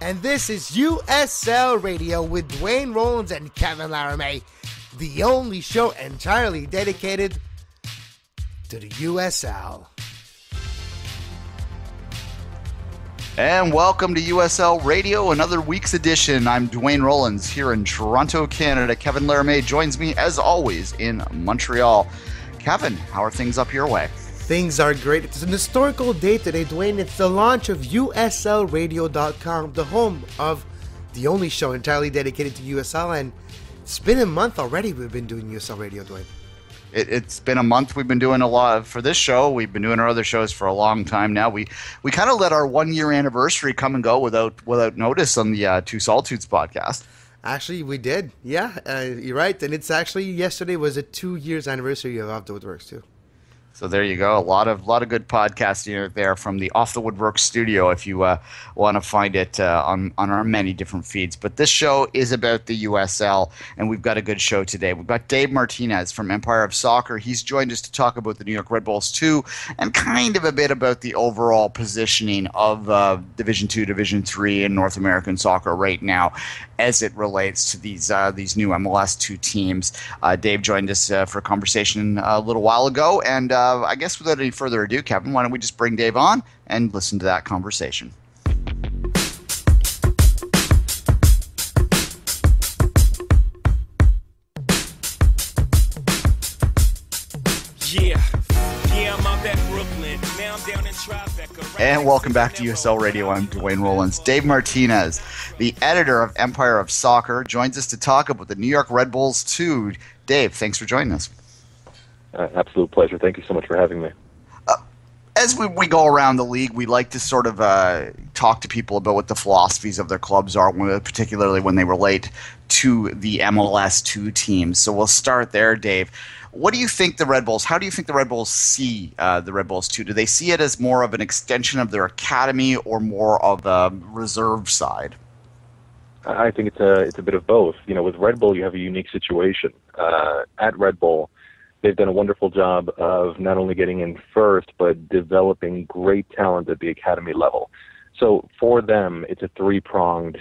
and this is USL Radio with Duane Rollins and Kevin Laramie, the only show entirely dedicated to the USL. And welcome to USL Radio, another week's edition. I'm Duane Rollins here in Toronto, Canada. Kevin Laramie joins me, as always, in Montreal. Kevin, how are things up your way? Things are great. It's an historical day today, Duane. It's the launch of USLRadio.com, the home of the only show entirely dedicated to USL. And it's been a month already we've been doing USL Radio, Duane. It's been a month. We've been doing a lot for this show. We've been doing our other shows for a long time now. We kind of let our 1 year anniversary come and go without notice on the Two Solitudes podcast. Actually, we did. Yeah, you're right. And it's actually yesterday was a 2 years anniversary of Off the Woodworks too. So there you go. A lot of good podcasting there from the Off the Woodwork studio if you want to find it on our many different feeds. But this show is about the USL, and we've got a good show today. We've got Dave Martinez from Empire of Soccer. He's joined us to talk about the New York Red Bulls 2 and kind of a bit about the overall positioning of Division 2, Division 3 in North American soccer right now as it relates to these new MLS 2 teams. Dave joined us for a conversation a little while ago, and I guess without any further ado, Kevin, why don't we just bring Dave on and listen to that conversation? I'm out at Brooklyn. Now I'm down in Tribeca. And welcome back to USL Radio. I'm Duane Rollins. Dave Martinez, the editor of Empire of Soccer, joins us to talk about the New York Red Bulls 2. Dave, thanks for joining us. Absolute pleasure. Thank you so much for having me. As we go around the league, we like to sort of talk to people about what the philosophies of their clubs are, particularly when they relate to the MLS 2 teams. So we'll start there, Dave. What do you think the Red Bulls? How do you think the Red Bulls see the Red Bulls 2? Do they see it as more of an extension of their academy or more of a reserve side? I think it's a bit of both. You know, with Red Bull, you have a unique situation. At Red Bull, they've done a wonderful job of not only getting in first, but developing great talent at the academy level. So for them, it's a three-pronged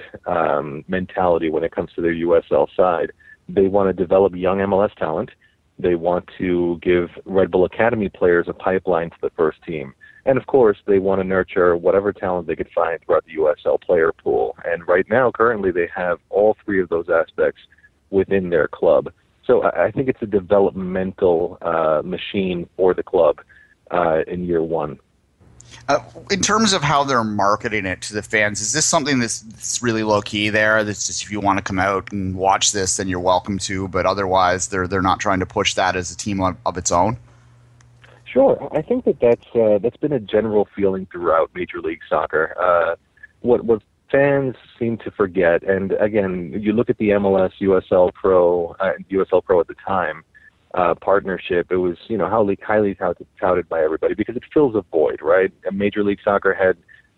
mentality when it comes to their USL side. They want to develop young MLS talent. They want to give Red Bull Academy players a pipeline to the first team. And, of course, they want to nurture whatever talent they could find throughout the USL player pool. And right now, currently, they have all three of those aspects within their club. So I think it's a developmental machine for the club in year one. In terms of how they're marketing it to the fans, is this something that's really low-key there? That's just if you want to come out and watch this, then you're welcome to, but otherwise they're not trying to push that as a team of its own? Sure. I think that's been a general feeling throughout Major League Soccer. What fans seem to forget, and again, you look at the MLS USL Pro at the time, partnership, it was highly touted by everybody because it fills a void, right? Major League Soccer had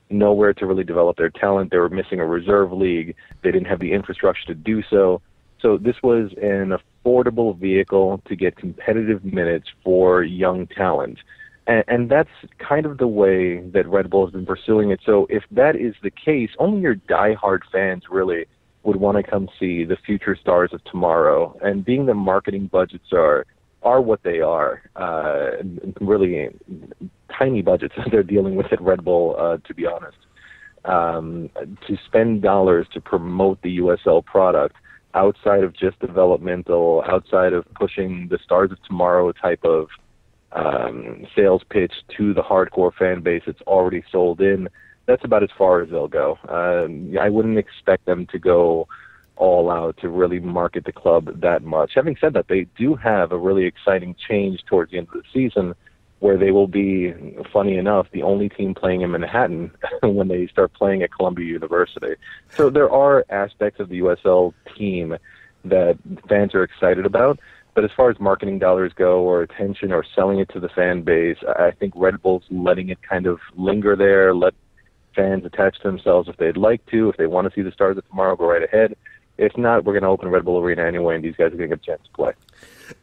nowhere to really develop their talent. They were missing a reserve league. They didn't have the infrastructure to do so. So this was an affordable vehicle to get competitive minutes for young talent. And that's kind of the way that Red Bull has been pursuing it. So if that is the case, only your diehard fans really would want to come see the future stars of tomorrow. And being the marketing budgets are what they are, really tiny budgets they're dealing with at Red Bull, to be honest. To spend dollars to promote the USL product outside of just developmental, outside of pushing the stars of tomorrow type of sales pitch to the hardcore fan base that's already sold in, that's about as far as they'll go. I wouldn't expect them to go all out to really market the club that much. Having said that, they do have a really exciting change towards the end of the season where they will be, funny enough, the only team playing in Manhattan when they start playing at Columbia University. So there are aspects of the USL team that fans are excited about. But as far as marketing dollars go or attention or selling it to the fan base, I think Red Bull's letting it kind of linger there, let fans attach to themselves if they'd like to. If they want to see the stars of tomorrow, go right ahead. If not, we're going to open Red Bull Arena anyway, and these guys are going to get a chance to play.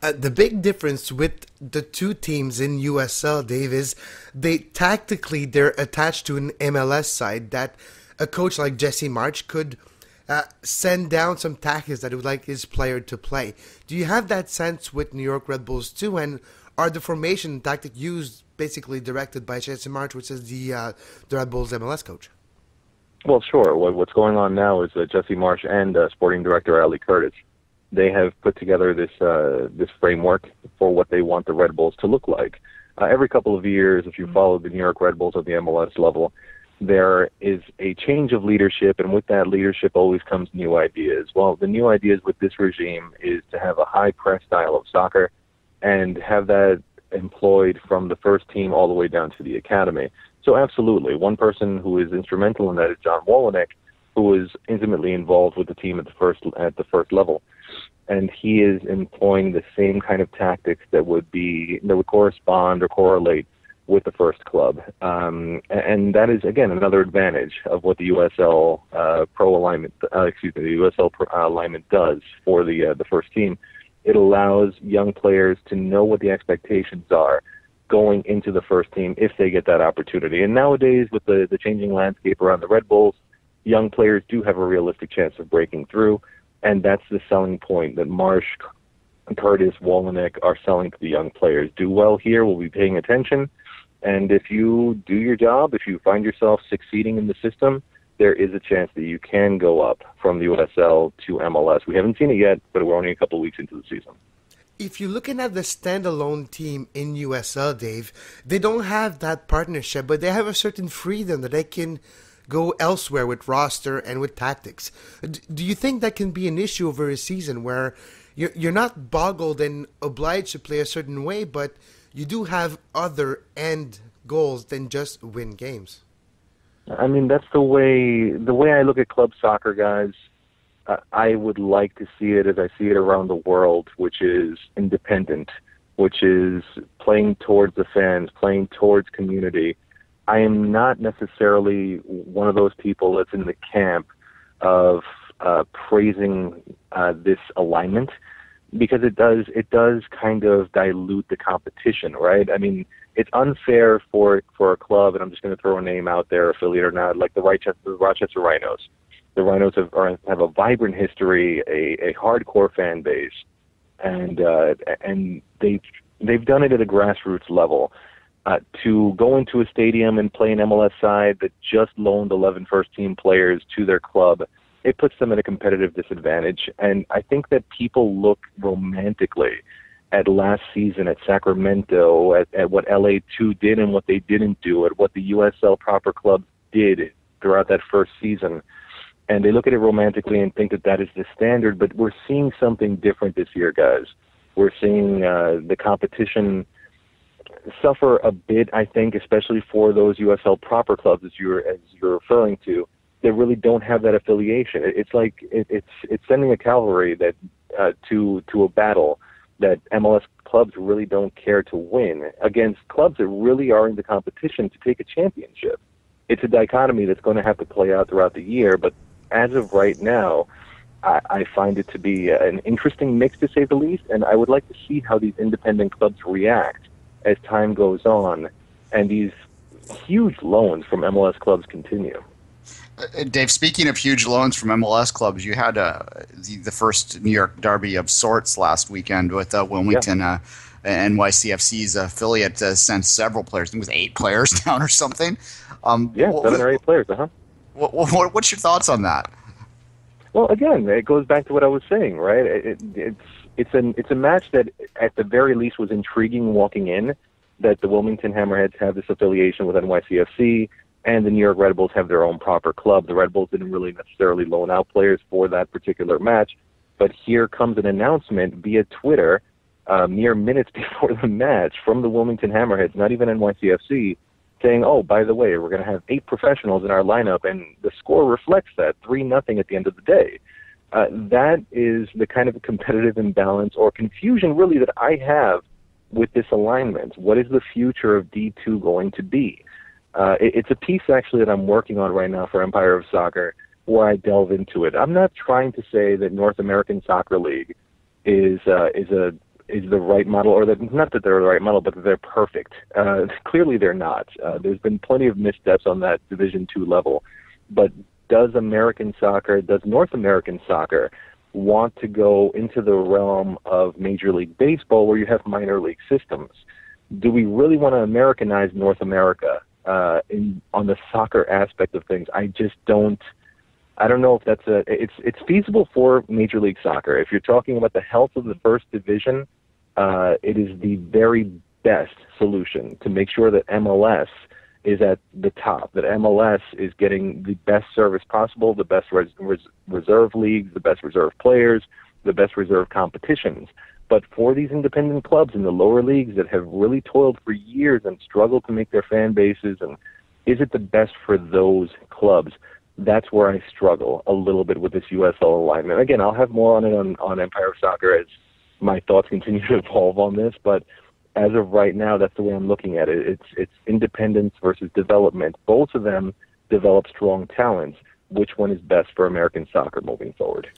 The big difference with the two teams in USL, Dave, is they're attached to an MLS side that a coach like Jesse March could send down some tactics that he would like his player to play. Do you have that sense with New York Red Bulls too? And are the formation tactic used basically directed by Jesse March, which is the Red Bulls MLS coach? Well, sure. What's going on now is Jesse Marsh and sporting director Ali Curtis, they have put together this framework for what they want the Red Bulls to look like. Every couple of years, if you follow the New York Red Bulls at the MLS level, there is a change of leadership, and with that leadership always comes new ideas. Well, the new ideas with this regime is to have a high-press style of soccer and have that employed from the first team all the way down to the academy. So absolutely, one person who is instrumental in that is John Wolyniec, who is intimately involved with the team at the first level, and he is employing the same kind of tactics that would correspond or correlate with the first club, and that is again another advantage of what the USL alignment does for the first team. It allows young players to know what the expectations are going into the first team if they get that opportunity. And nowadays, with the changing landscape around the Red Bulls, young players do have a realistic chance of breaking through, and that's the selling point that Marsh, Curtis, Wolyniec are selling to the young players. Do well here, we'll be paying attention, and if you do your job, if you find yourself succeeding in the system, there is a chance that you can go up from the USL to MLS. We haven't seen it yet, but we're only a couple of weeks into the season. If you're looking at the standalone team in USL, Dave, they don't have that partnership, but they have a certain freedom that they can go elsewhere with roster and with tactics. Do you think that can be an issue over a season where you're not boggled and obliged to play a certain way, but you do have other end goals than just win games? I mean, that's the way I look at club soccer, guys. I would like to see it as I see it around the world, which is independent, which is playing towards the fans, playing towards community. I am not necessarily one of those people that's in the camp of praising this alignment, because it does kind of dilute the competition, right? I mean, it's unfair for a club, and I'm just going to throw a name out there, affiliate or not, like the Rochester Rhinos. The Rhinos have a vibrant history, a hardcore fan base, and they've done it at a grassroots level. To go into a stadium and play an MLS side that just loaned 11 first-team players to their club, it puts them at a competitive disadvantage. And I think that people look romantically at last season at Sacramento, at what LA2 did and what they didn't do, at what the USL proper clubs did throughout that first season. And they look at it romantically and think that that is the standard, but we're seeing something different this year, guys. We're seeing the competition suffer a bit, I think, especially for those USL proper clubs, as you're referring to, that really don't have that affiliation. It's like it's sending a cavalry that to a battle that MLS clubs really don't care to win against clubs that really are in the competition to take a championship. It's a dichotomy that's going to have to play out throughout the year, but as of right now, I find it to be an interesting mix, to say the least, and I would like to see how these independent clubs react as time goes on and these huge loans from MLS clubs continue. Dave, speaking of huge loans from MLS clubs, you had the first New York derby of sorts last weekend with Wilmington. Yeah. NYCFC's affiliate sent several players. I think it was 8 players down or something. 7 or 8 players, What's your thoughts on that? Well, again, it goes back to what I was saying, right? It's a match that, at the very least, was intriguing walking in, that the Wilmington Hammerheads have this affiliation with NYCFC, and the New York Red Bulls have their own proper club. The Red Bulls didn't really necessarily loan out players for that particular match, but here comes an announcement via Twitter mere minutes before the match from the Wilmington Hammerheads, not even NYCFC, saying, oh, by the way, we're going to have 8 professionals in our lineup, and the score reflects that, 3-0 at the end of the day. That is the kind of competitive imbalance or confusion, really, that I have with this alignment. What is the future of D2 going to be? It's a piece, actually, that I'm working on right now for Empire of Soccer, where I delve into it. I'm not trying to say that North American Soccer League is the right model, or that, not that they're the right model, but that they're perfect. Clearly they're not. There's been plenty of missteps on that Division II level. But does North American soccer want to go into the realm of Major League Baseball where you have minor league systems? Do we really want to Americanize North America on the soccer aspect of things? I don't know if it's feasible for Major League Soccer. If you're talking about the health of the first division, it is the very best solution to make sure that MLS is at the top, that MLS is getting the best service possible, the best reserve leagues, the best reserve players, the best reserve competitions. But for these independent clubs in the lower leagues that have really toiled for years and struggled to make their fan bases, and is it the best for those clubs? That's where I struggle a little bit with this USL alignment. Again, I'll have more on it on Empire of Soccer as my thoughts continue to evolve on this, but as of right now, that's the way I'm looking at it. It's independence versus development. Both of them develop strong talents. Which one is best for American soccer moving forward?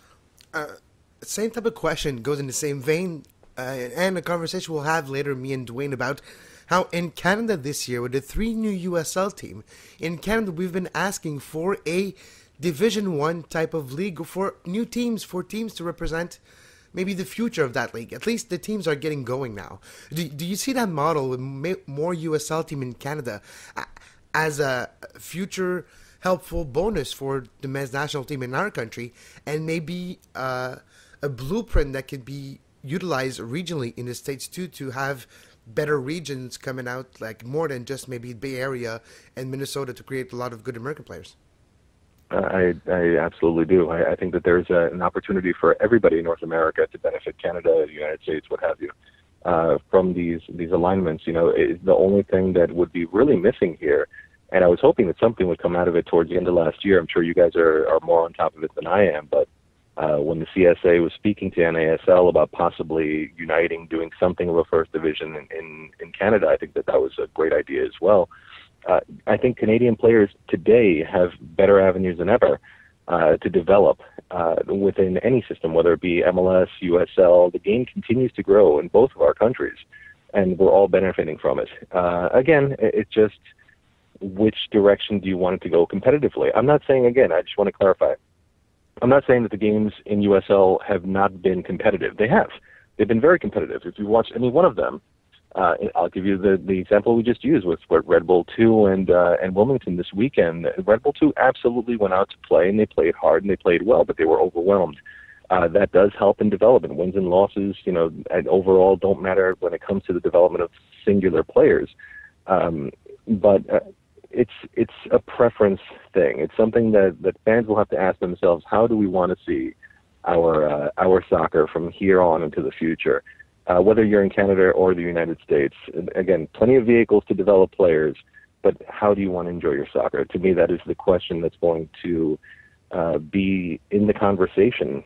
Same type of question goes in the same vein, and a conversation we'll have later, me and Duane, about how in Canada this year, with the 3 new USL team, in Canada we've been asking for a Division 1 type of league for new teams, for teams to represent maybe the future of that league. At least the teams are getting going now. Do you see that model with more USL team in Canada as a future helpful bonus for the men's national team in our country, and maybe a blueprint that could be utilized regionally in the States too, to have better regions coming out, like more than just maybe Bay Area and Minnesota, to create a lot of good American players? I absolutely do. I think that there's an opportunity for everybody in North America to benefit Canada, the United States, what have you, from these alignments. You know, the only thing that would be really missing here, and I was hoping that something would come out of it towards the end of last year. I'm sure you guys are more on top of it than I am, but when the CSA was speaking to NASL about possibly uniting, doing something of a first division in Canada, I think that was a great idea as well. I think Canadian players today have better avenues than ever to develop within any system, whether it be MLS, USL. The game continues to grow in both of our countries, and we're all benefiting from it. Again, it's just which direction do you want it to go competitively? I'm not saying, again, I just want to clarify, I'm not saying that the games in USL have not been competitive. They have. They've been very competitive. If you watch any one of them, I'll give you the example we just used with Red Bull 2 and Wilmington this weekend. Red Bull 2 absolutely went out to play, and they played hard, and they played well, but they were overwhelmed. That does help in development. Wins and losses, and overall don't matter when it comes to the development of singular players. But it's a preference thing. It's something that fans will have to ask themselves: how do we want to see our soccer from here on into the future? Whether you're in Canada or the United States, again, plenty of vehicles to develop players, but how do you want to enjoy your soccer? To me, that is the question that's going to be in the conversation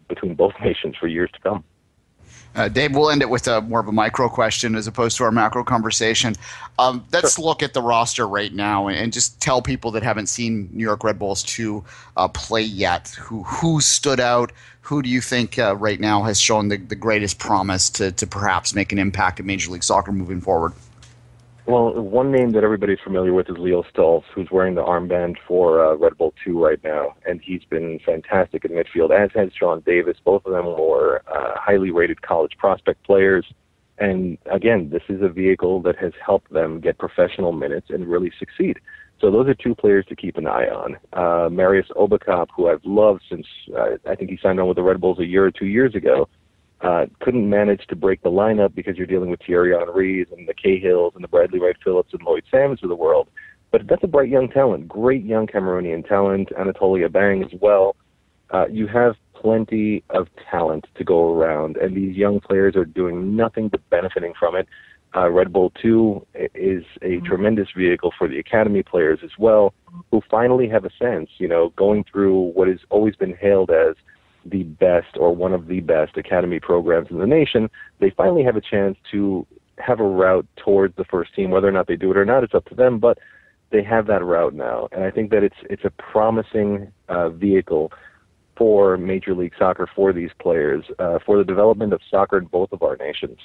between both nations for years to come. Dave, we'll end it with more of a micro question as opposed to our macro conversation. Let's look at the roster right now and just tell people that haven't seen New York Red Bulls 2 play yet, who stood out. Who do you think right now has shown the greatest promise to perhaps make an impact in Major League Soccer moving forward? Well, one name that everybody's familiar with is Leo Stolz, who's wearing the armband for Red Bull 2 right now, and he's been fantastic in midfield, as has Sean Davis. Both of them were highly rated college prospect players, and again, this is a vehicle that has helped them get professional minutes and really succeed. So those are two players to keep an eye on. Marius Obakop, who I've loved since I think he signed on with the Red Bulls a year or 2 years ago, couldn't manage to break the lineup because you're dealing with Thierry Henrys and the Cahills and the Bradley Wright Phillips and Lloyd Sams of the world. But that's a bright young talent, great young Cameroonian talent, Anatolia Bang as well. You have plenty of talent to go around, and these young players are doing nothing but benefiting from it. Red Bull 2 is a tremendous vehicle for the academy players as well, who finally have a sense, going through what has always been hailed as the best or one of the best academy programs in the nation. They finally have a chance to have a route towards the first team. Whether or not they do it or not, it's up to them, but they have that route now. And I think that it's a promising vehicle for Major League Soccer, for these players, for the development of soccer in both of our nations.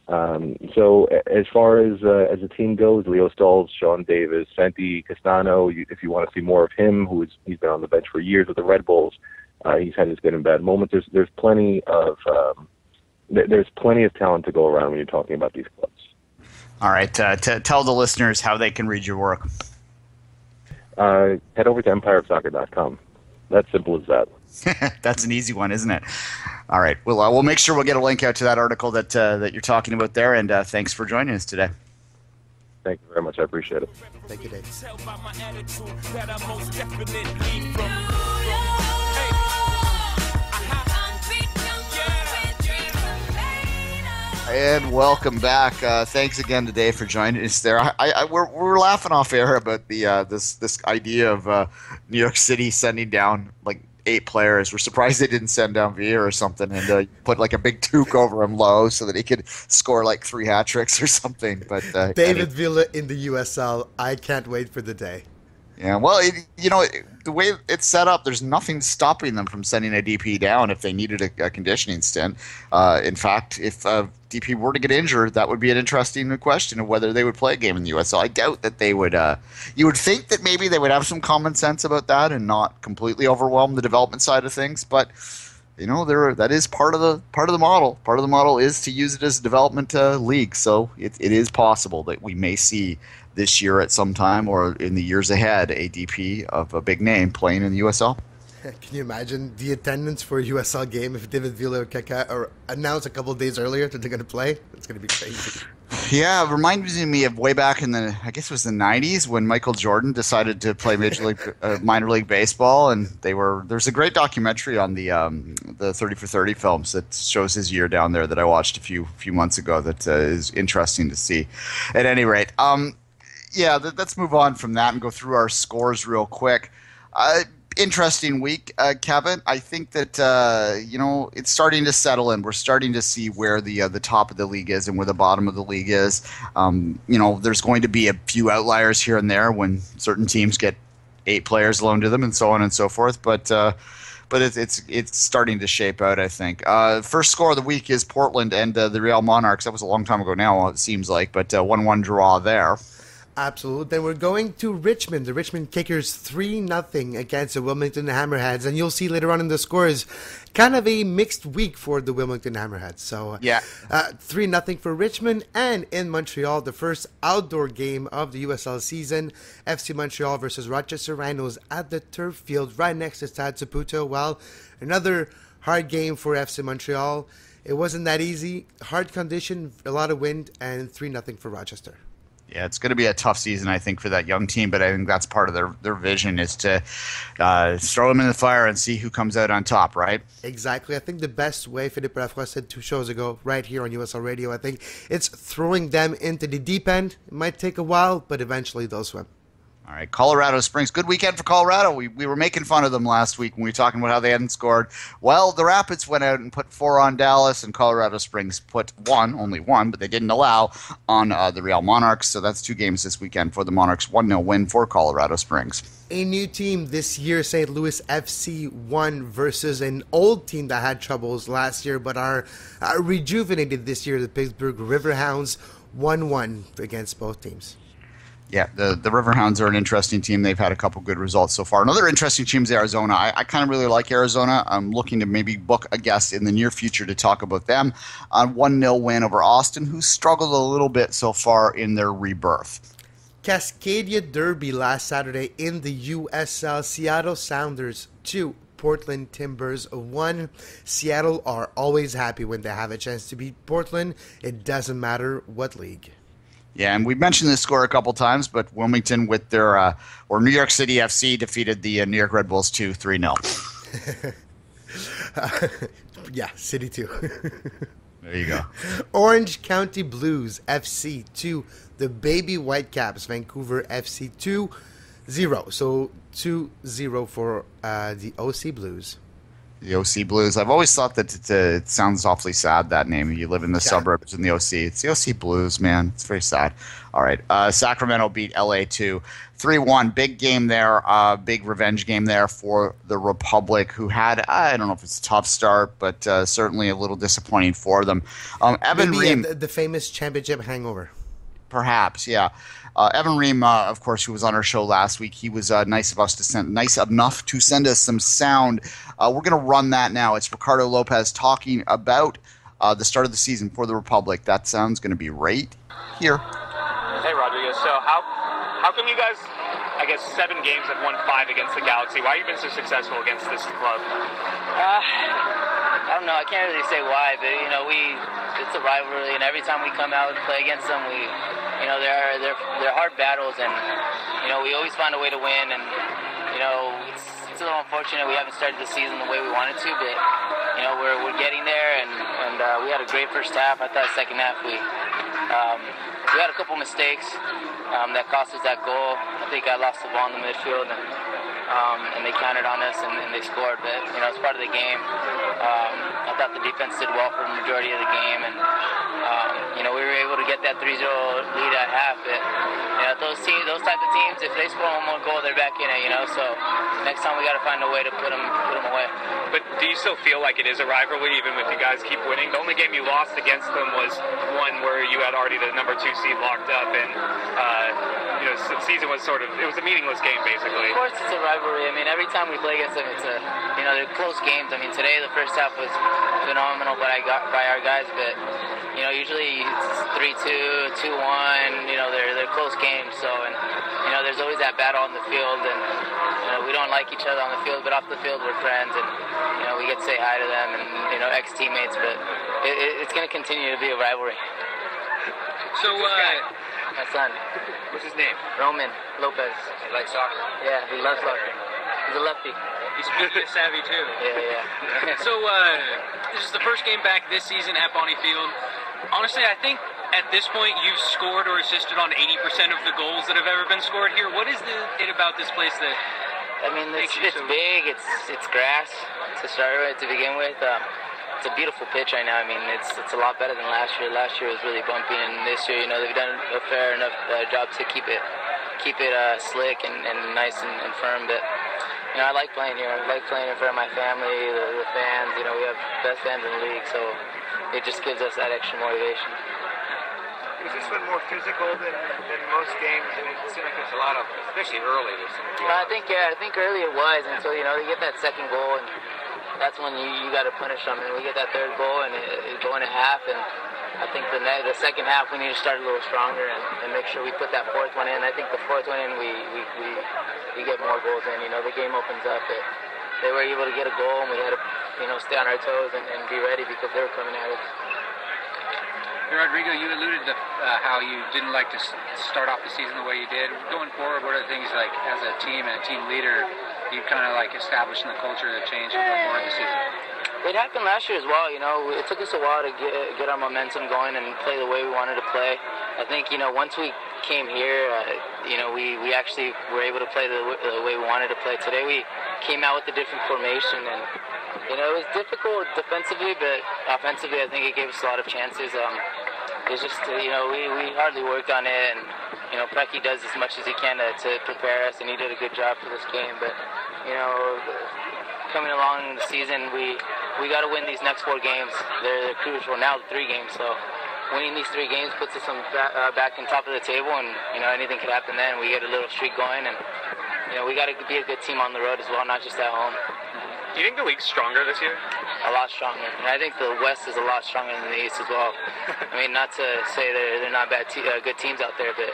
So as far as the team goes, Leo Stolz, Sean Davis, Santi Castano, if you want to see more of him, he's been on the bench for years with the Red Bulls, he's had his good and bad moments. There's plenty of talent to go around when you're talking about these clubs. All right, tell the listeners how they can read your work. Head over to empireofsoccer.com. That's simple as that. That's an easy one, isn't it? All right. Well, we'll make sure we'll get a link out to that article that you're talking about there, and thanks for joining us today. Thank you very much. I appreciate it. Thank you, Dave. And welcome back. Thanks again to Dave for joining us there. We're laughing off air about the this idea of New York City sending down like 8 players. We're surprised they didn't send down Villa or something and put like a big toque over him low so that he could score like 3 hat tricks or something. But David Villa in the USL. I can't wait for the day. Yeah, well, the way it's set up, there's nothing stopping them from sending a DP down if they needed a conditioning stint. In fact, if DP were to get injured, that would be an interesting question of whether they would play a game in the USL. I doubt that they would. You would think that maybe they would have some common sense about that and not completely overwhelm the development side of things, but that is part of the model. Part of the model is to use it as a development league, so it is possible that we may see this year at some time or in the years ahead a DP of a big name playing in the USL. Can you imagine the attendance for a USL game if David Villa or announced a couple of days earlier that they're going to play? It's going to be crazy. Yeah, it reminds me of way back in I guess it was the 90s when Michael Jordan decided to play minor league baseball, and there's a great documentary on the 30 for 30 films that shows his year down there that I watched a few months ago that is interesting to see. At any rate, let's move on from that and go through our scores real quick. Interesting week, Kevin. I think that it's starting to settle in. We're starting to see where the top of the league is and where the bottom of the league is. There's going to be a few outliers here and there when certain teams get 8 players loaned to them and so on and so forth. But it's starting to shape out, I think. First score of the week is Portland and the Real Monarchs. That was a long time ago now, it seems like, but 1-1 draw there. Absolutely. Then we're going to Richmond. The Richmond Kickers 3-0 against the Wilmington Hammerheads. And you'll see later on in the scores, kind of a mixed week for the Wilmington Hammerheads. So 3-0 for Richmond. And in Montreal, the first outdoor game of the USL season, FC Montreal versus Rochester Rhinos at the turf field right next to Stade Saputo. Well, another hard game for FC Montreal. It wasn't that easy. Hard condition, a lot of wind, and 3-0 for Rochester. Yeah, it's going to be a tough season, I think, for that young team, but I think that's part of their vision is to throw them in the fire and see who comes out on top, right? Exactly. I think the best way, Philippe Lafroy said 2 shows ago, right here on USL Radio, I think it's throwing them into the deep end. It might take a while, but eventually they'll swim. All right, Colorado Springs. Good weekend for Colorado. We were making fun of them last week when we were talking about how they hadn't scored. Well, the Rapids went out and put 4 on Dallas, and Colorado Springs put only one, but they didn't allow, on the Real Monarchs. So that's 2 games this weekend for the Monarchs. 1-0 win for Colorado Springs. A new team this year, St. Louis FC, won versus an old team that had troubles last year but are rejuvenated this year. The Pittsburgh Riverhounds 1-1 against both teams. Yeah, the Riverhounds are an interesting team. They've had a couple good results so far. Another interesting team is Arizona. I kind of really like Arizona. I'm looking to maybe book a guest in the near future to talk about them. On 1-0 win over Austin, who struggled a little bit so far in their rebirth. Cascadia Derby last Saturday in the USL. Seattle Sounders 2, Portland Timbers 1. Seattle are always happy when they have a chance to beat Portland. It doesn't matter what league. Yeah, and we've mentioned this score a couple times, but Wilmington with their or New York City FC defeated the New York Red Bulls 2-3-0. Yeah, City 2. There you go. Orange County Blues FC 2, the Baby Whitecaps Vancouver FC 2-0. So 2-0 for the OC Blues. The OC Blues. I've always thought that it sounds awfully sad, that name. You live in the suburbs in the OC. It's the OC Blues, man. It's very sad. All right. Sacramento beat LA 3-1. Big game there. Big revenge game there for the Republic, who had, I don't know if it's a tough start, but certainly a little disappointing for them. Evan Ream. The famous championship hangover. Perhaps, yeah. Evan Ream, of course, who was on our show last week, he was nice enough to send us some sound. We're going to run that now. It's Ricardo Lopez talking about the start of the season for the Republic. That sound's going to be right here. Hey, Rodriguez. So how come you guys, I guess, 7 games have won 5 against the Galaxy? Why have you been so successful against this club? I don't know. I can't really say why, but it's a rivalry, and every time we come out and play against them, they're hard battles, and we always find a way to win. And it's a little unfortunate we haven't started the season the way we wanted to, but we're getting there, and we had a great first half. I thought second half we had a couple mistakes that cost us that goal. I think I lost the ball in the midfield, and they countered on us, and they scored. But it's part of the game. I thought the defense did well for the majority of the game, and we were able to get that 3-0 lead at half. But those type of teams, if they score one more goal, they're back in it. So next time we got to find a way to put them away. But do you still feel like it is a rivalry, even if you guys keep winning? The only game you lost against them was one where you had already the number 2 seed locked up, and the season was it was a meaningless game, basically. Of course it's a rivalry. I mean, every time we play against them, it's they're close games. I mean, today the first half was phenomenal by our guys, but usually it's 3-2, 2-1. They're close games. So, and there's always that battle on the field, and we don't like each other on the field, but off the field we're friends, and we get to say hi to them, and ex-teammates. But it's going to continue to be a rivalry. So, my son. What's his name? Roman Lopez. He likes soccer. Yeah, he loves soccer. He's a lefty. He's media savvy too. Yeah. So this is the first game back this season at Bonnie Field. Honestly, I think at this point you've scored or assisted on 80% of the goals that have ever been scored here. What is it about this place that? I mean, it's big. It's grass to start with, to begin with. It's a beautiful pitch right now. I mean, it's a lot better than last year. Last year was really bumpy, and this year, they've done a fair enough job to keep it slick and nice and firm. But I like playing here. I like playing in front of my family, the fans. We have the best fans in the league, so it just gives us that extra motivation. Was this one more physical than most games? I mean, it seemed like there's a lot of, especially early. I think early it was until they get that second goal, and that's when you got to punish them. And we get that third goal, and it go in a half, and I think the second half we need to start a little stronger and make sure we put that fourth one in. I think the fourth one in we get more goals in. The game opens up. They were able to get a goal, and we had to stay on our toes and be ready because they were coming at us. Rodrigo, you alluded to how you didn't like to start off the season the way you did. Going forward, what are the things like as a team and a team leader you kind of like establishing the culture that changed going forward this season? It happened last year as well. It took us a while to get our momentum going and play the way we wanted to play. I think once we came here, we actually were able to play the way we wanted to play. Today we came out with a different formation, and it was difficult defensively, but offensively I think it gave us a lot of chances. It's just we hardly worked on it, and Preki does as much as he can to prepare us, and he did a good job for this game. But coming along in the season, we got to win these next 4 games. They're crucial now. 3 games, so winning these 3 games puts us back on top of the table, and anything could happen then. We get a little streak going, and we got to be a good team on the road as well, not just at home. Do you think the league's stronger this year? A lot stronger. And I think the West is a lot stronger than the East as well. I mean, not to say they're not good teams out there, but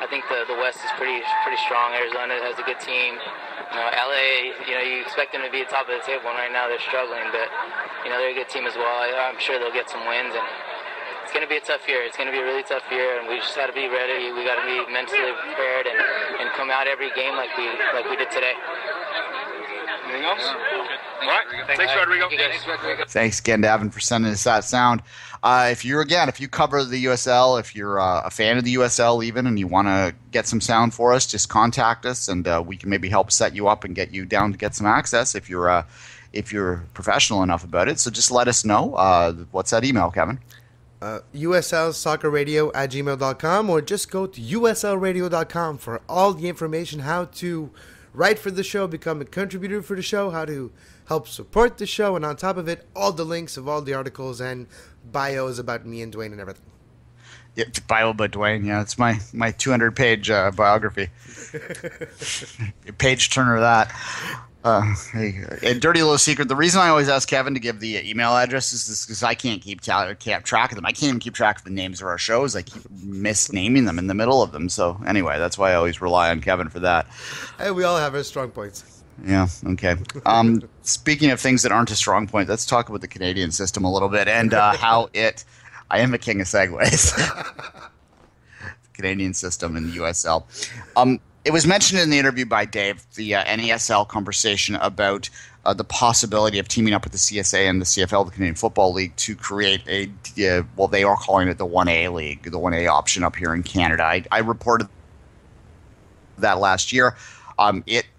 I think the West is pretty strong. Arizona has a good team. LA, you expect them to be at the top of the table, and right now they're struggling, but they're a good team as well. I'm sure they'll get some wins, and it's going to be a tough year. It's going to be a really tough year, and we just got to be ready. We got to be mentally prepared and come out every game like we did today. Anything else? All right. Thanks, Rodrigo. Thanks again to Evan for sending us that sound. If you cover the USL, if you're a fan of the USL even, and you want to get some sound for us, just contact us, and we can maybe help set you up and get you down to get some access if you're if you're professional enough about it. So just let us know. What's that email, Kevin? USLsoccerradio@gmail.com, or just go to uslradio.com for all the information, how to write for the show, become a contributor for the show, how to help support the show, and on top of it, all the links of all the articles and bios about me and Duane and everything. Yeah, bio about Duane. Yeah, it's my 200-page biography. Page turner that. A dirty little secret. The reason I always ask Kevin to give the email address is because I can't keep track of them. I can't even keep track of the names of our shows. I keep misnaming them in the middle of them. So anyway, that's why I always rely on Kevin for that. Hey, we all have our strong points. Yeah, okay. Speaking of things that aren't a strong point, let's talk about the Canadian system a little bit and how it... I am a king of segues. Canadian system in the USL. It was mentioned in the interview by Dave, the NASL conversation about the possibility of teaming up with the CSA and the CFL, the Canadian Football League, to create they are calling it the 1A League, the 1A option up here in Canada. I reported that last year.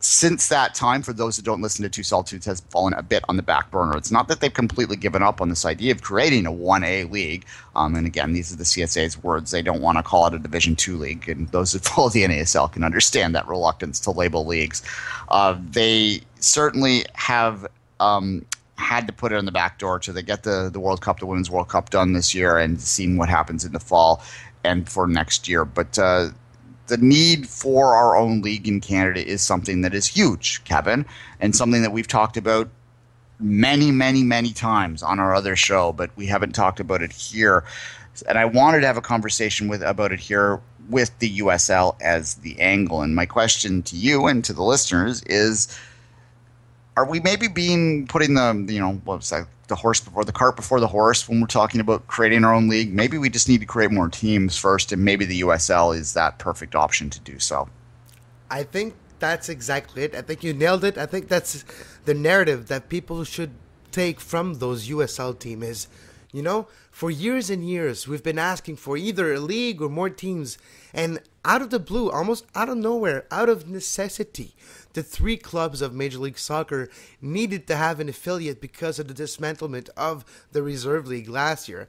Since that time, for those that don't listen to Two Solitudes, has fallen a bit on the back burner. It's not that they've completely given up on this idea of creating a 1A league. And again, these are the CSA's words. They don't want to call it a Division II league. And those that follow the NASL can understand that reluctance to label leagues. They certainly have had to put it on the back door to get the World Cup, the Women's World Cup done this year and seeing what happens in the fall and for next year. But the need for our own league in Canada is something that is huge, Kevin, and something that we've talked about many, many, many times on our other show, but we haven't talked about it here. And I wanted to have a conversation about it here with the USL as the angle. And my question to you and to the listeners is, are we maybe putting the horse before the cart before the horse when we're talking about creating our own league? Maybe we just need to create more teams first, and maybe the USL is that perfect option to do so. I think that's exactly it. I think you nailed it. I think that's the narrative that people should take from those USL teams is, for years and years, we've been asking for either a league or more teams. And out of the blue, almost out of nowhere, out of necessity, the three clubs of Major League Soccer needed to have an affiliate because of the dismantlement of the Reserve League last year.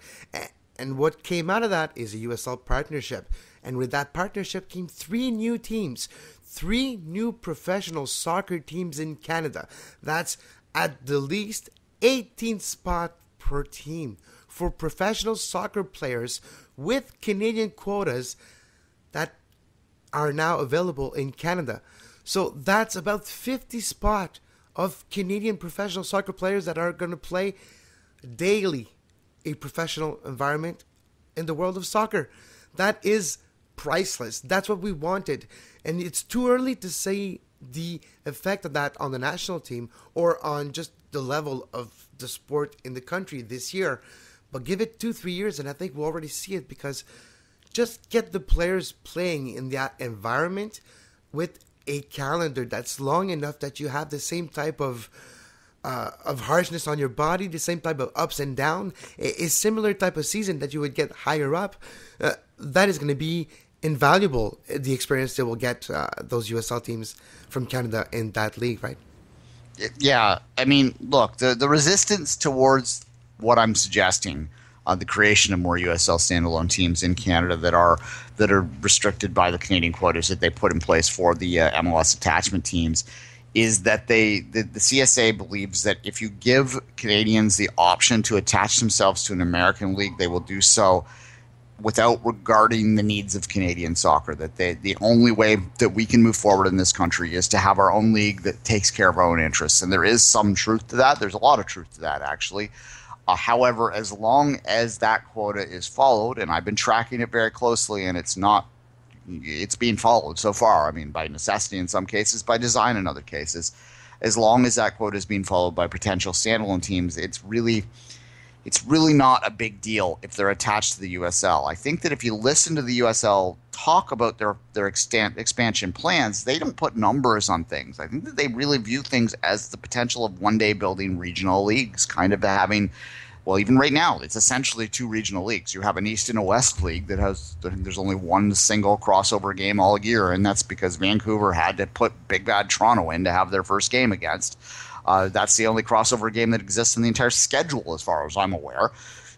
And what came out of that is a USL partnership. And with that partnership came three new teams, three new professional soccer teams in Canada. That's at the least 18 spots per team for professional soccer players with Canadian quotas that are now available in Canada. So that's about 50 spots of Canadian professional soccer players that are going to play daily a professional environment in the world of soccer. That is priceless. That's what we wanted. And it's too early to say the effect of that on the national team or on just the level of the sport in the country this year. But give it 2-3 years and I think we'll already see it, because just get the players playing in that environment with a calendar that's long enough that you have the same type of harshness on your body, the same type of ups and downs, a similar type of season that you would get higher up. That is going to be invaluable, the experience they will get, those USL teams from Canada in that league, right? Yeah, I mean, look, the resistance towards what I'm suggesting, the creation of more USL standalone teams in Canada that are restricted by the Canadian quotas that they put in place for the MLS attachment teams, is that the CSA believes that if you give Canadians the option to attach themselves to an American league, they will do so without regarding the needs of Canadian soccer. That the only way that we can move forward in this country is to have our own league that takes care of our own interests. And there is some truth to that. There's a lot of truth to that, actually. However, as long as that quota is followed, and I've been tracking it very closely, and it's being followed so far. I mean, by necessity in some cases, by design in other cases. As long as that quota is being followed by potential standalone teams, it's really not a big deal if they're attached to the USL. I think that if you listen to the USL talk about their expansion plans, they don't put numbers on things. I think that they really view things as the potential of one day building regional leagues, kind of having, well, even right now, it's essentially two regional leagues. You have an East and a West league there's only one single crossover game all year, and that's because Vancouver had to put Big Bad Toronto in to have their first game against. That's the only crossover game that exists in the entire schedule, as far as I'm aware.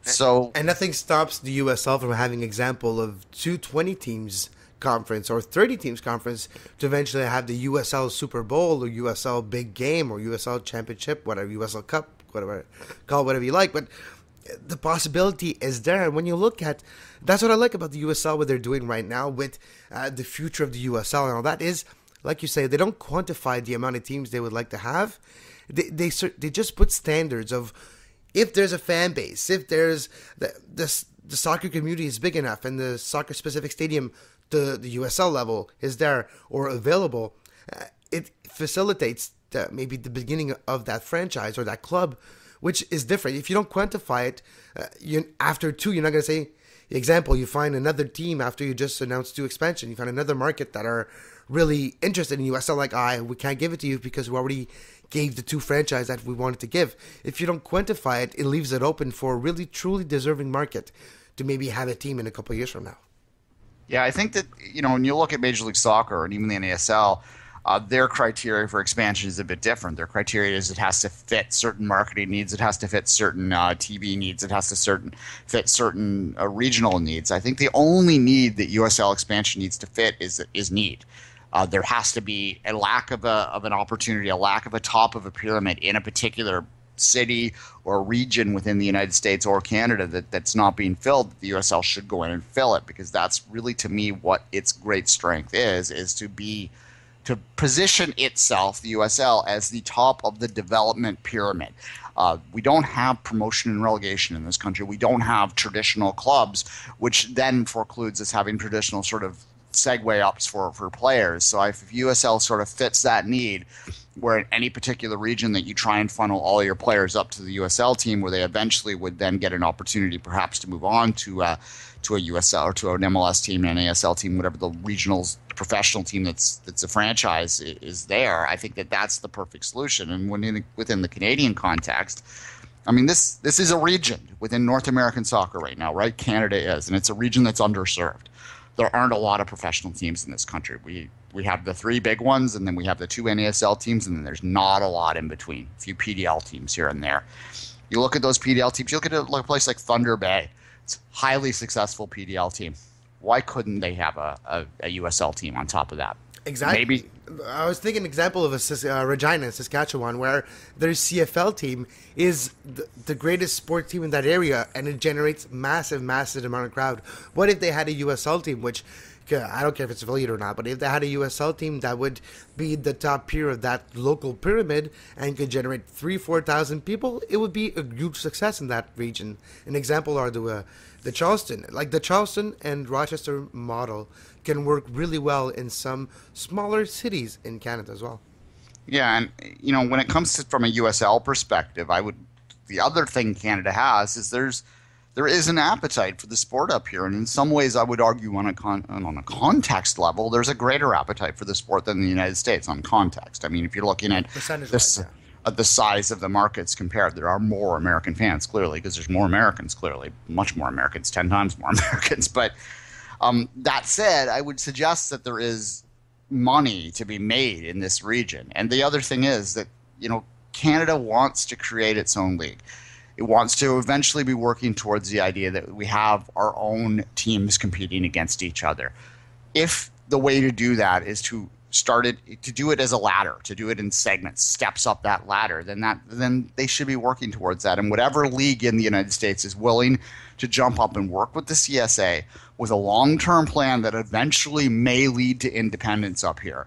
So, and nothing stops the USL from having an example of 220 teams conference or 30 teams conference to eventually have the USL Super Bowl or USL Big Game or USL Championship, whatever, USL Cup, whatever, call it whatever you like. But the possibility is there. And when you look at, that's what I like about the USL, what they're doing right now with the future of the USL and all that is, like you say, they don't quantify the amount of teams they would like to have. They just put standards of, if there's a fan base, if there's the soccer community is big enough and the soccer specific stadium, the USL level is there or available, it facilitates maybe the beginning of that franchise or that club, which is different. If you don't quantify it, after 2, you're not going to say, example, you find another team after you just announced 2 expansion, you find another market that are really interested in USL, like, we can't give it to you because we already gave the 2 franchise that we wanted to give. If you don't quantify it, it leaves it open for a really, truly deserving market to maybe have a team in a couple of years from now. Yeah, I think that, when you look at Major League Soccer and even the NASL, their criteria for expansion is a bit different. Their criteria is it has to fit certain marketing needs, it has to fit certain TV needs, it has to fit certain regional needs. I think the only need that USL expansion needs to fit is need. There has to be a lack of an opportunity, a lack of a top of a pyramid in a particular city or region within the United States or Canada that's not being filled. The USL should go in and fill it, because that's really, to me, what its great strength is to position itself, the USL, as the top of the development pyramid. We don't have promotion and relegation in this country. We don't have traditional clubs, which then forecludes us having traditional sort of segue ups for players. So if USL sort of fits that need, where in any particular region that you try and funnel all your players up to the USL team, where they eventually would then get an opportunity perhaps to move on to a USL or to an MLS team, an ASL team, whatever the regional professional team that's a franchise is there. I think that's the perfect solution. And within the Canadian context, I mean, this is a region within North American soccer right now, right? Canada is, and it's a region that's underserved. There aren't a lot of professional teams in this country. We have the 3 big ones, and then we have the 2 NASL teams, and then there's not a lot in between. A few PDL teams here and there. You look at those PDL teams, you look at a place like Thunder Bay. It's a highly successful PDL team. Why couldn't they have a USL team on top of that? Exactly. Maybe. I was thinking an example of Regina, Saskatchewan, where their CFL team is the greatest sport team in that area, and it generates massive amount of crowd. What if they had a USL team, which I don't care if it's affiliated or not, but if they had a USL team that would be the top tier of that local pyramid and could generate 3,000-4,000 people, it would be a huge success in that region. An example are the Charleston. Like the Charleston and Rochester model can work really well in some smaller cities in Canada as well. Yeah, and when it comes to from a USL perspective, the other thing Canada has is there is an appetite for the sport up here, and in some ways, I would argue on a context level, there's a greater appetite for the sport than the United States on context. I mean, if you're looking at the size of the markets compared, there are more American fans clearly, because there's more Americans clearly, much more Americans, 10 times more Americans. But that said, I would suggest that there is money to be made in this region, and the other thing is that Canada wants to create its own league. It wants to eventually be working towards the idea that we have our own teams competing against each other. If the way to do that is to do it as a ladder, to do it in segments, steps up that ladder, then they should be working towards that. And whatever league in the United States is willing to jump up and work with the CSA with a long-term plan that eventually may lead to independence up here,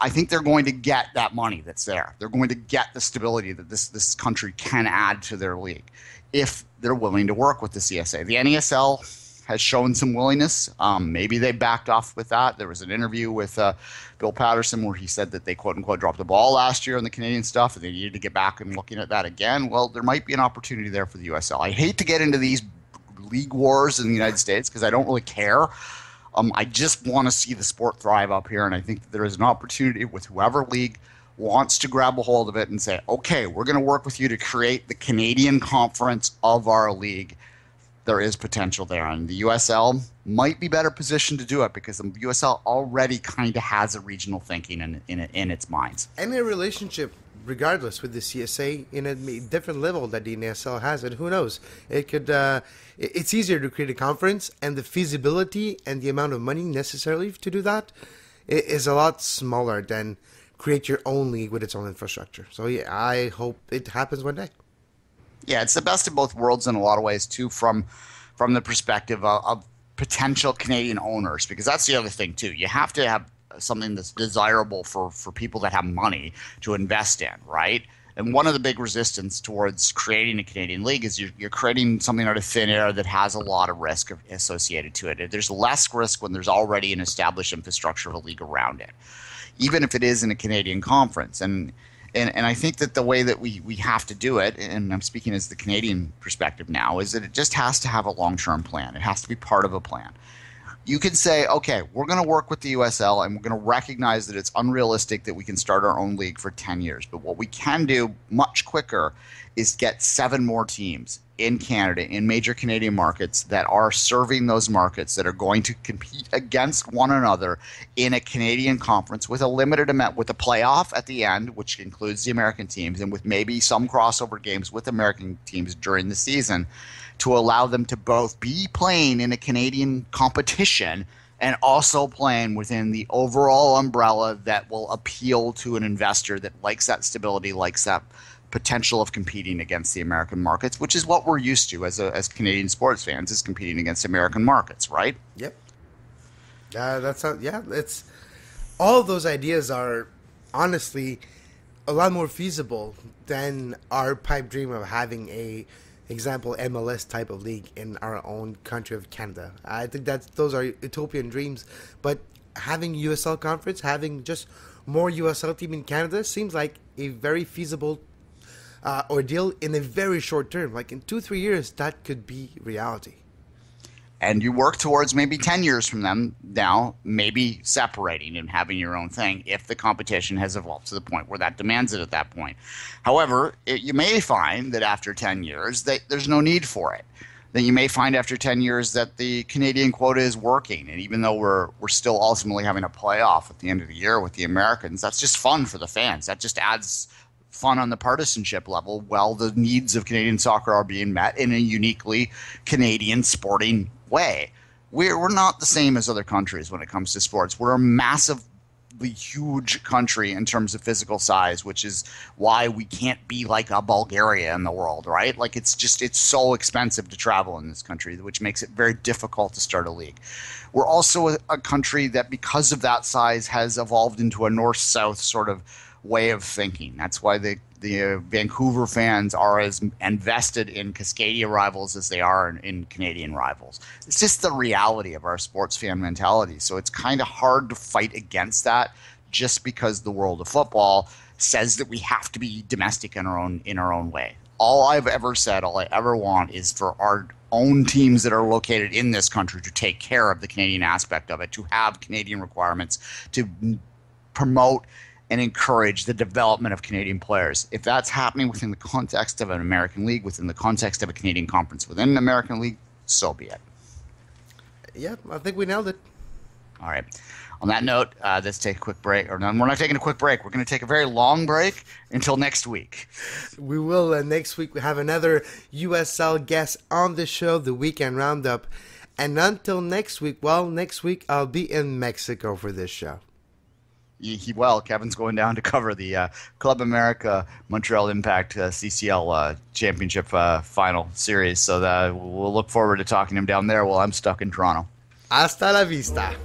I think they're going to get that money that's there. They're going to get the stability that this country can add to their league if they're willing to work with the CSA. The NASL has shown some willingness. Maybe they backed off with that. There was an interview with Bill Patterson where he said that they quote-unquote dropped the ball last year on the Canadian stuff and they needed to get back and looking at that again. Well, there might be an opportunity there for the USL. I hate to get into these league wars in the United States because I don't really care. I just want to see the sport thrive up here, and I think that there is an opportunity with whoever league wants to grab a hold of it and say, okay, we're going to work with you to create the Canadian conference of our league. There is potential there, and the USL might be better positioned to do it because the USL already kind of has a regional thinking in its minds. And a relationship regardless with the CSA in a different level that the NASL has, and who knows, it could. It's easier to create a conference, and the feasibility and the amount of money necessarily to do that is a lot smaller than create your own league with its own infrastructure. So yeah, I hope it happens one day. Yeah, it's the best of both worlds in a lot of ways too, from the perspective of potential Canadian owners, because that's the other thing too. You have to have something that's desirable for people that have money to invest in, right? And one of the big resistance towards creating a Canadian league is you're creating something out of thin air that has a lot of risk associated to it. There's less risk when there's already an established infrastructure of a league around it, even if it is in a Canadian conference. And I think that the way that we have to do it, and I'm speaking as the Canadian perspective now, is that it just has to have a long-term plan. It has to be part of a plan. You can say, okay, we're going to work with the USL and we're going to recognize that it's unrealistic that we can start our own league for 10 years. But what we can do much quicker is get 7 more teams in Canada, in major Canadian markets that are serving those markets, that are going to compete against one another in a Canadian conference with a limited amount, with a playoff at the end, which includes the American teams, and with maybe some crossover games with American teams during the season, to allow them to both be playing in a Canadian competition and also playing within the overall umbrella that will appeal to an investor that likes that stability, likes that potential of competing against the American markets, which is what we're used to as Canadian sports fans, is competing against American markets, right? Yep. It's all of those ideas are honestly a lot more feasible than our pipe dream of having a example MLS type of league in our own country of Canada. I think those are utopian dreams, but having USL conference, having just more USL team in Canada seems like a very feasible ordeal in a very short term. Like in 2-3 years, that could be reality. And you work towards maybe 10 years from them now, maybe separating and having your own thing if the competition has evolved to the point where that demands it at that point. However, you may find that after 10 years that there's no need for it. Then you may find after 10 years that the Canadian quota is working. And even though we're still ultimately having a playoff at the end of the year with the Americans, that's just fun for the fans. That just adds fun on the partisanship level while the needs of Canadian soccer are being met in a uniquely Canadian sporting way. We're not the same as other countries when it comes to sports. We're a massively huge country in terms of physical size, which is why we can't be like a Bulgaria in the world, right? Like it's so expensive to travel in this country, which makes it very difficult to start a league. We're also a country that, because of that size, has evolved into a north-south sort of way of thinking. That's why the Vancouver fans are as invested in Cascadia rivals as they are in Canadian rivals. It's just the reality of our sports fan mentality. So it's kind of hard to fight against that just because the world of football says that we have to be domestic in our own way. All I've ever said, all I ever want is for our own teams that are located in this country to take care of the Canadian aspect of it, to have Canadian requirements, to promote and encourage the development of Canadian players. If that's happening within the context of an American league, within the context of a Canadian conference within an American league, so be it. Yeah, I think we nailed it. All right. On that note, let's take a quick break. Or no, we're not taking a quick break. We're going to take a very long break until next week. We will. Next week we have another USL guest on the show, the Weekend Roundup. And until next week, next week I'll be in Mexico for this show. Kevin's going down to cover the Club America Montreal Impact CCL Championship final series. So we'll look forward to talking to him down there while I'm stuck in Toronto. Hasta la vista.